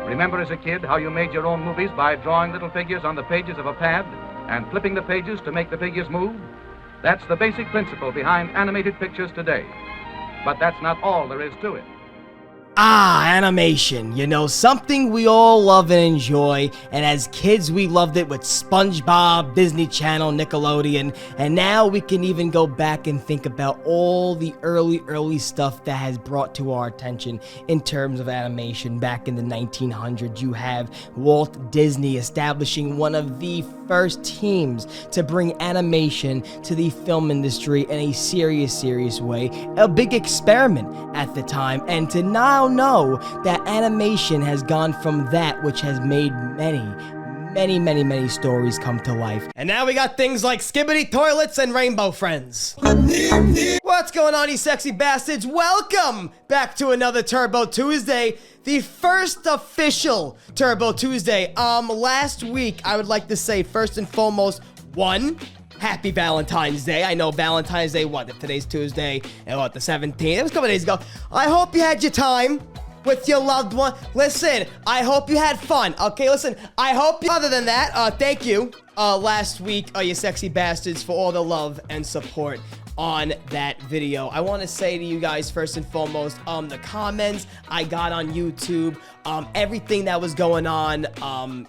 Remember as a kid how you made your own movies by drawing little figures on the pages of a pad and flipping the pages to make the figures move? That's the basic principle behind animated pictures today. But that's not all there is to it. Animation, you know, something we all love and enjoy, and as kids we loved it with SpongeBob, Disney Channel, Nickelodeon, and now we can even go back and think about all the early stuff that has brought to our attention in terms of animation. Back in the 1900s, you have Walt Disney establishing one of the first teams to bring animation to the film industry in a serious way, a big experiment at the time, and to now know that animation has gone from that which has made many stories come to life. And now we got things like Skibbity Toilets and Rainbow Friends. What's going on, you sexy bastards? Welcome back to another Turbo Tuesday, the first official Turbo Tuesday. Last week, I would like to say, first and foremost, Happy Valentine's Day. I know Valentine's Day, if today's Tuesday, and the 17th? It was a couple days ago. I hope you had your time with your loved one. Listen, I hope you had fun, okay? Listen, I hope you... Other than that, thank you, last week, you sexy bastards, for all the love and support on that video. I want to say to you guys, first and foremost, the comments I got on YouTube, everything that was going on,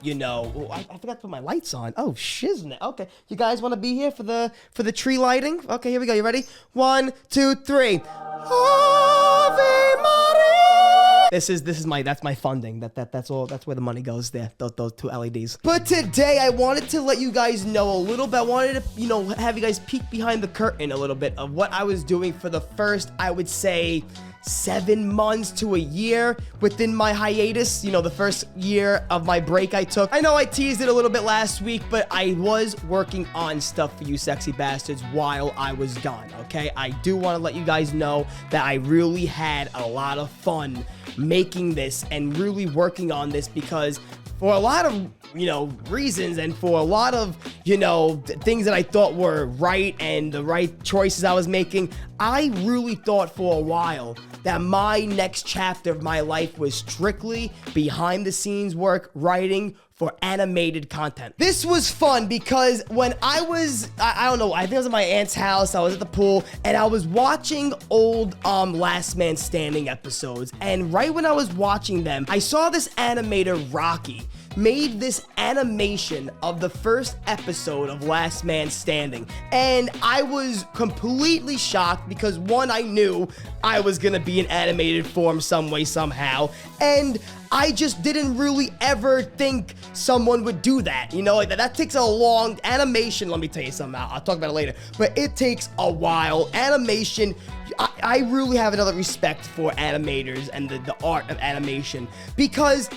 you know, I forgot to put my lights on. Oh, shiznit. Okay, you guys want to be here for the tree lighting? Okay, here we go. You ready? 1, 2, 3. Ave Maria. That's my funding. That's all. That's where the money goes there. Those two LEDs. But today I wanted to let you guys know a little bit. I wanted to, you know, have you guys peek behind the curtain a little bit of what I was doing for the first, I would say, 7 months to a year within my hiatus, you know, the first year of my break I took. I know I teased it a little bit last week, but I was working on stuff for you sexy bastards while I was gone, okay? I do want to let you guys know that I really had a lot of fun making this and really working on this, because for a lot of, you know, reasons, and for a lot of, you know, things that I thought were right and the right choices I was making, I really thought for a while that my next chapter of my life was strictly behind the scenes work, writing for animated content. This was fun because when I was, I don't know, I think I was at my aunt's house, I was at the pool, and I was watching old Last Man Standing episodes, and right when I was watching them, I saw this animator, Rocky, made this animation of the first episode of Last Man Standing, and I was completely shocked because, one, I knew I was gonna be in animated form some way, somehow, and I just didn't really ever think someone would do that, you know, like that takes a long animation. Let me tell you something, I'll talk about it later, but it takes a while. Animation, I really have another respect for animators and the art of animation, because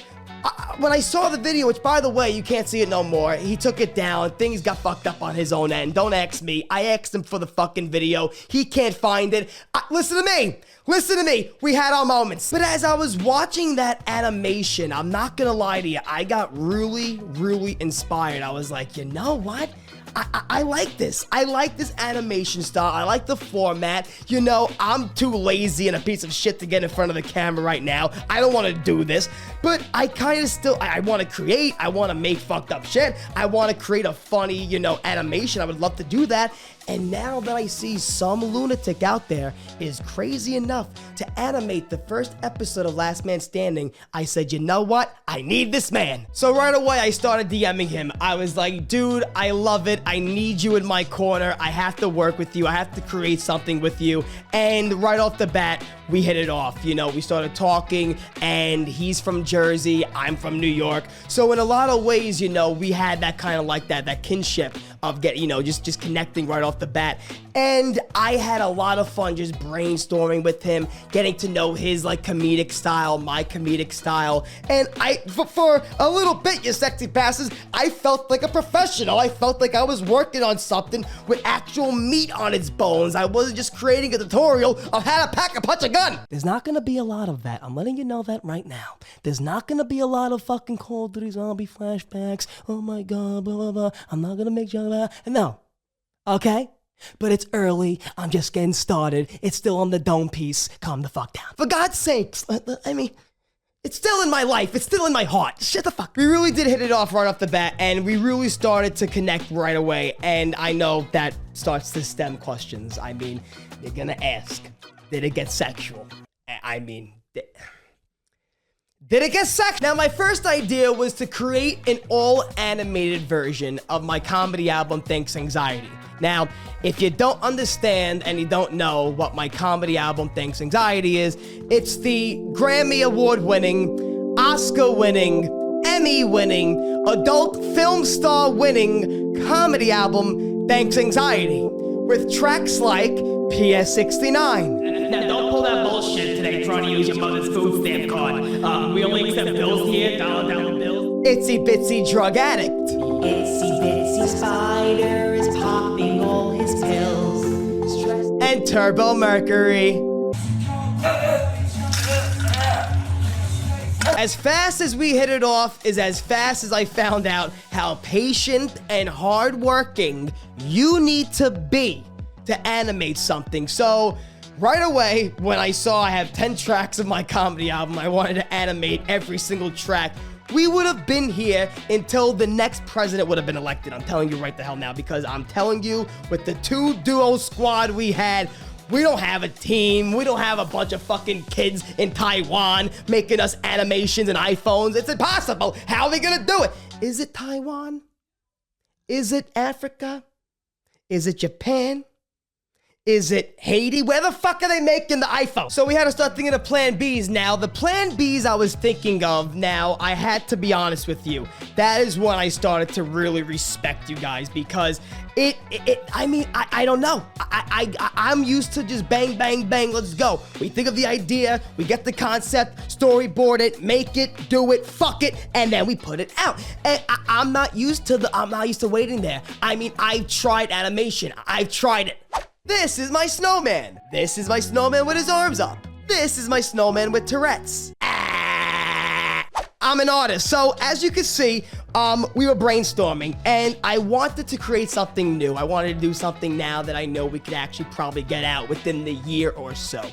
when I saw the video, which, by the way, you can't see it no more, he took it down, things got fucked up on his own end. Don't ask me. I asked him for the fucking video. He can't find it. Listen to me, we had our moments. But as I was watching that animation, I'm not gonna lie to you, I got really inspired. I was like, you know what? I like this. I like this animation style. I like the format. You know, I'm too lazy and a piece of shit to get in front of the camera right now. I don't want to do this, but I kind of still, I want to create. I want to make fucked up shit. I want to create a funny, you know, animation. I would love to do that. And now that I see some lunatic out there is crazy enough to animate the first episode of Last Man Standing, I said, you know what? I need this man. So right away, I started DMing him. I was like, dude, I love it. I need you in my corner. I have to work with you. I have to create something with you. And right off the bat, we hit it off. You know, we started talking, and he's from Jersey. I'm from New York. So in a lot of ways, you know, we had that kind of like that kinship of you know, just connecting right off the bat. And I had a lot of fun just brainstorming with him, getting to know his like comedic style, my comedic style. And for a little bit, you sexy bastards, I felt like a professional. I felt like I was working on something with actual meat on its bones. I wasn't just creating a tutorial of how to pack a punch a gun. There's not gonna be a lot of that. I'm letting you know that right now. There's not gonna be a lot of fucking Call of Duty zombie flashbacks. Oh my god, blah blah blah. I'm not gonna make no. Okay? But it's early. I'm just getting started. It's still on the dome piece. Calm the fuck down. For God's sakes, I mean, It's still in my life. It's still in my heart. Shut the fuck. We really did hit it off right off the bat, and we really started to connect right away. And I know that starts to stem questions. I mean, you're gonna ask, did it get sexual? I mean, did it get sexual? Now, my first idea was to create an all-animated version of my comedy album, Thanks Anxiety. Now, if you don't understand and you don't know what my comedy album, Thanks Anxiety is, it's the Grammy Award-winning, Oscar-winning, Emmy-winning, adult film star-winning comedy album, Thanks Anxiety, with tracks like PS69. Now, don't pull that bullshit today trying to use your mother's food stamp card. We only accept bills here, dollar bills. Itsy Bitsy Drug Addict. Itsy bitsy spider is popping all his pills. And Turbo Mercury. As fast as we hit it off is as fast as I found out how patient and hardworking you need to be to animate something. So right away, when I saw I have 10 tracks of my comedy album, I wanted to animate every single track. We would have been here until the next president would have been elected. I'm telling you right the hell now, because I'm telling you, with the 2 duo squad we had, we don't have a team. We don't have a bunch of fucking kids in Taiwan making us animations and iPhones. It's impossible. How are we gonna do it? Is it Taiwan? Is it Africa? Is it Japan? Is it Haiti? Where the fuck are they making the iPhone? So we had to start thinking of plan Bs. Now, the plan Bs I was thinking of, now, I had to be honest with you. That is when I started to really respect you guys, because I don't know. I'm used to just bang, bang, bang, let's go. We think of the idea, we get the concept, storyboard it, make it, do it, fuck it, and then we put it out. And I'm not used to waiting there. I mean, I've tried animation. I've tried it. This is my snowman. This is my snowman with his arms up. This is my snowman with Tourette's. I'm an artist, so as you can see, we were brainstorming, and I wanted to create something new. I wanted to do something now that I know we could actually probably get out within the year or so.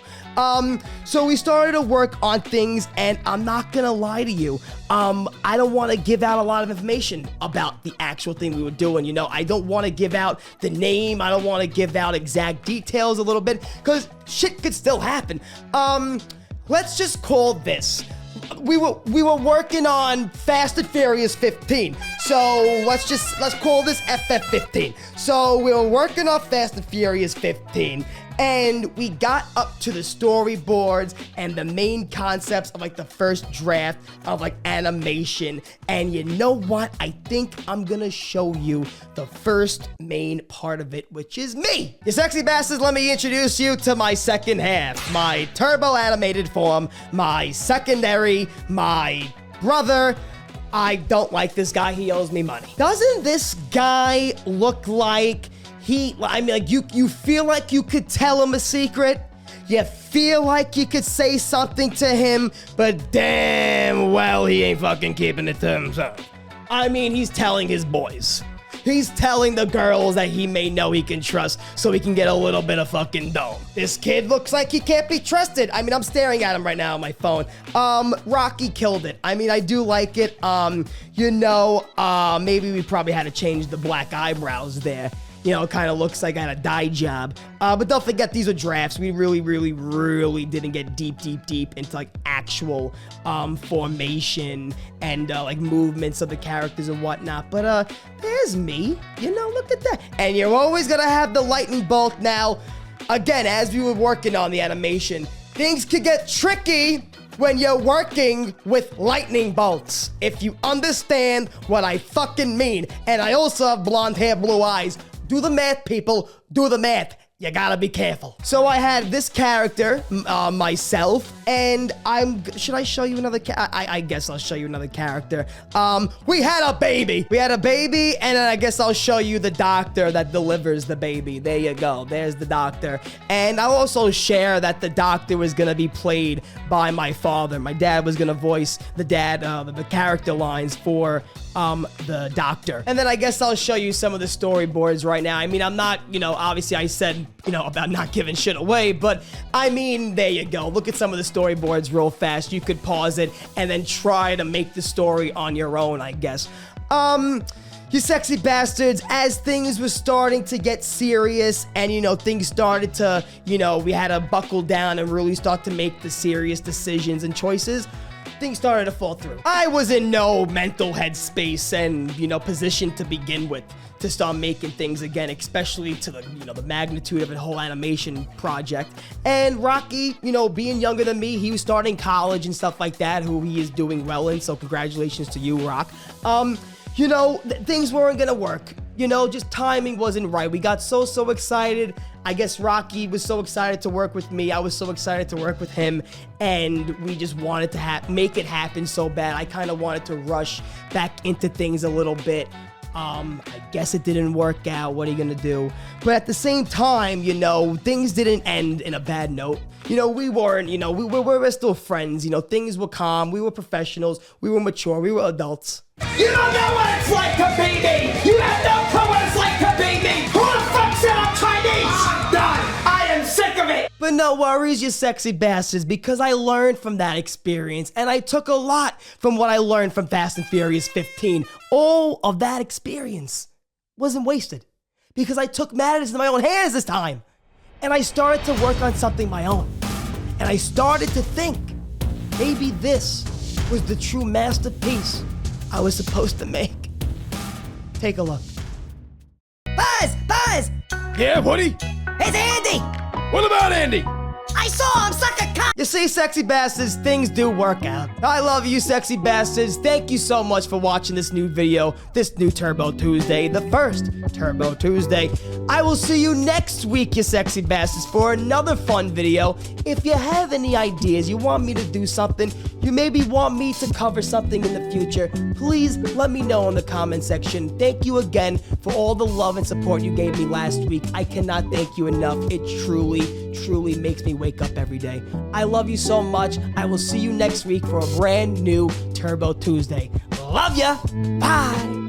So we started to work on things, and I'm not gonna lie to you, I don't want to give out a lot of information about the actual thing we were doing. You know, I don't want to give out the name. I don't want to give out exact details a little bit, because shit could still happen. Let's just call this. We were working on Fast and Furious 15. So let's call this FF15. So we were working on Fast and Furious 15, and we got up to the storyboards and the main concepts of like the first draft of like animation. And you know what? I think I'm gonna show you the first main part of it, which is me. You sexy bastards, let me introduce you to my second half, my turbo animated form, my secondary, my brother. I don't like this guy. He owes me money. Doesn't this guy look like you feel like you could tell him a secret? You feel like you could say something to him, but damn well he ain't fucking keeping it to himself. I mean, he's telling his boys. He's telling the girls that he may know he can trust so he can get a little bit of fucking dough. This kid looks like he can't be trusted. I mean, I'm staring at him right now on my phone. Rocky killed it. I mean, I do like it. Maybe we probably had to change the black eyebrows there. You know, it kind of looks like I had a dye job. But don't forget, these are drafts. We really didn't get deep into like actual formation and like movements of the characters and whatnot. But there's me. You know, look at that. And you're always gonna have the lightning bolt. Now, again, as we were working on the animation, things could get tricky when you're working with lightning bolts, if you understand what I fucking mean. And I also have blonde hair, blue eyes. Do the math, people. Do the math. You gotta be careful. So I had this character, myself, and should I show you another I guess I'll show you another character. We had a baby. And then I guess I'll show you the doctor that delivers the baby. There you go. There's the doctor. And I'll also share that the doctor was gonna be played by my father. My dad was gonna voice the character lines for the doctor. And then I guess I'll show you some of the storyboards right now. I mean, I'm not, obviously I said, about not giving shit away, but I mean, there you go. Look at some of the storyboards real fast. You could pause it and then try to make the story on your own, I guess. You sexy bastards, as things were starting to get serious and, things started to, we had to buckle down and really start to make the serious decisions and choices, things started to fall through. I was in no mental headspace and, position to begin with to start making things again, especially to the, the magnitude of a whole animation project. And Rocky, being younger than me, he was starting college and stuff like that, who he is doing well in, so congratulations to you, Rock. Things weren't gonna work. Just timing wasn't right. We got so excited. I guess Rocky was so excited to work with me. I was so excited to work with him. And we just wanted to make it happen so bad. I kind of wanted to rush back into things a little bit. I guess it didn't work out. What are you gonna do? But at the same time, things didn't end in a bad note. We weren't, we were still friends. Things were calm. We were professionals. We were mature. We were adults. You don't know what it's like to be me! You have no clue what it's like to be me! Who the fuck said I'm Chinese? I'm done! I am sick of it! But no worries, you sexy bastards, because I learned from that experience, and I took a lot from what I learned from Fast and Furious 15. All of that experience wasn't wasted, because I took matters into my own hands this time, and I started to work on something my own, and I started to think, maybe this was the true masterpiece I was supposed to make. Take a look. Buzz! Yeah, Woody? It's Andy! What about Andy? I saw him suck a cock! You see, sexy bastards, things do work out. I love you, sexy bastards. Thank you so much for watching this new video, this new Turbo Tuesday, the first Turbo Tuesday. I will see you next week, you sexy bastards, for another fun video. If you have any ideas, you want me to do something, you maybe want me to cover something in the future, please let me know in the comment section. Thank you again for all the love and support you gave me last week. I cannot thank you enough. It truly makes me wake up every day. I love you so much. I will see you next week for a brand new Turbo Tuesday. Love ya. Bye.